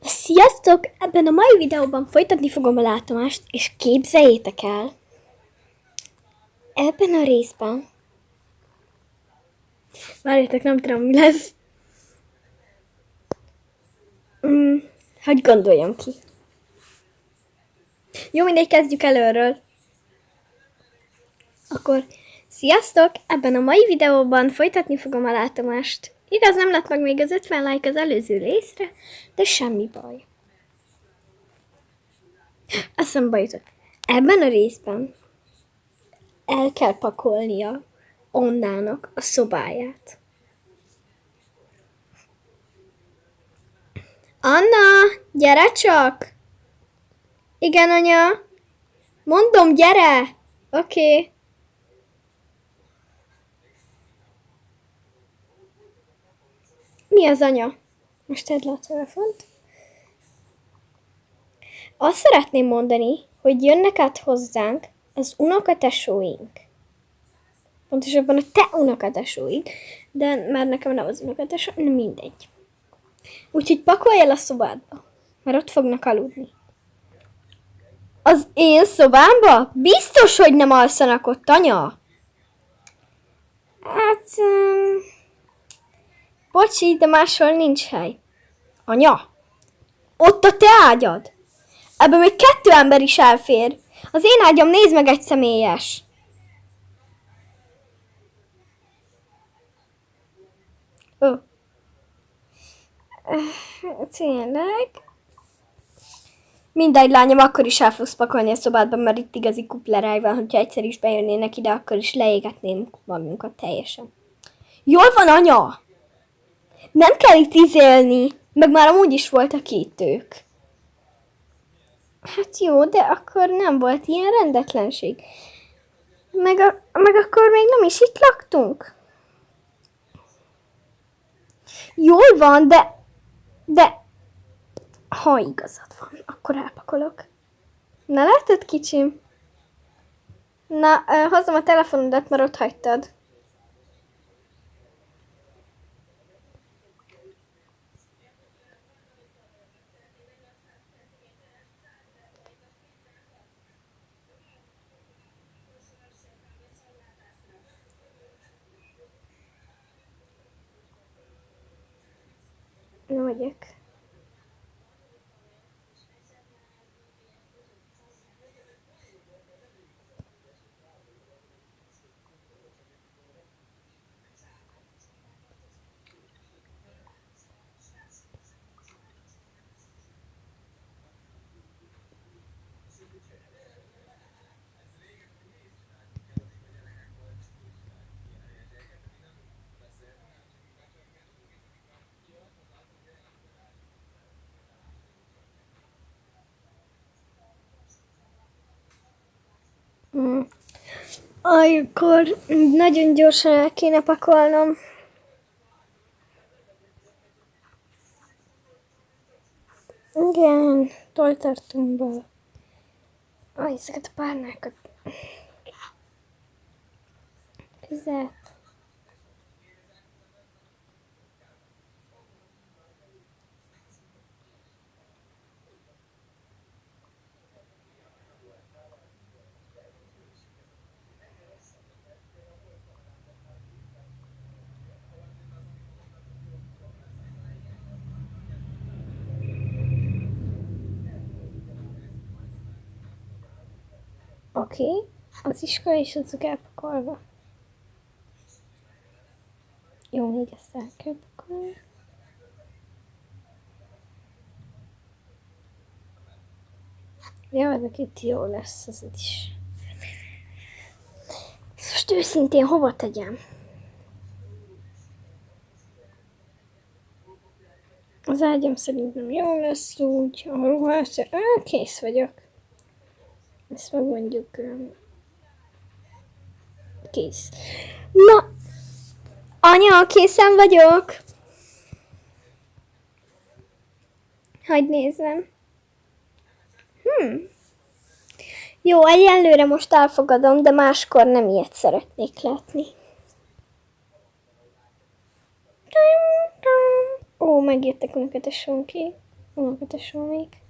Sziasztok! Ebben a mai videóban folytatni fogom a látomást, és képzeljétek el, ebben a részben... Várjátok, nem tudom, mi lesz. Hogy gondoljam ki. Jó, mindegy, kezdjük előről. Akkor, sziasztok! Ebben a mai videóban folytatni fogom a látomást. Igaz, nem lett meg még az 50 like az előző részre, de semmi baj. Eszembe jutott. Ebben a részben el kell pakolnia Annának a szobáját. Anna, gyere csak! Igen, anya. Mondom, gyere! Oké. Mi az, anya? Most tedd le a telefont. Azt szeretném mondani, hogy jönnek át hozzánk az unokatesóink. Pontosabban a te unokatesóid, de már nekem nem az unokatesó, nem mindegy. Úgyhogy pakolj el a szobádba, mert ott fognak aludni. Az én szobámba? Biztos, hogy nem alszanak ott, anya? Hát... Bocsi, de máshol nincs hely. Anya, ott a te ágyad. Ebben még 2 ember is elfér. Az én ágyam, nézd meg, egy személyes. Ó. Tényleg? Mindegy, lányom, akkor is el fogsz pakolni a szobádban, mert itt igazi kupleráj van, hogyha egyszer is bejönnének ide, akkor is leégetnénk magunkat teljesen. Jól van, anya! Nem kell itt izélni, meg már amúgy is voltak itt ők. Hát jó, de akkor nem volt ilyen rendetlenség. Meg akkor még nem is itt laktunk. Jól van, de ha igazad van, akkor elpakolok. Na, látod, kicsim? Na, hozom a telefonodat, mert ott hagytad. Na, megyek. Akkor nagyon gyorsan el kéne pakolnom. Igen, toltartomba. Ezeket a párnákat. Közel. Oké, az iskola is azok elpakolva. Jó, még ezt el kell pakolni. Ja, ezek itt jó lesz, ez is. Most őszintén hova tegyem? Az ágyam szerintem jó lesz úgy, a ruhás, kész vagyok. Ezt meg mondjuk kész. Na, anya, készen vagyok. Hadd nézzem. Jó, egyelőre most elfogadom, de máskor nem ilyet szeretnék látni. Ó, megjöttek neked a sonki. unokatesómék.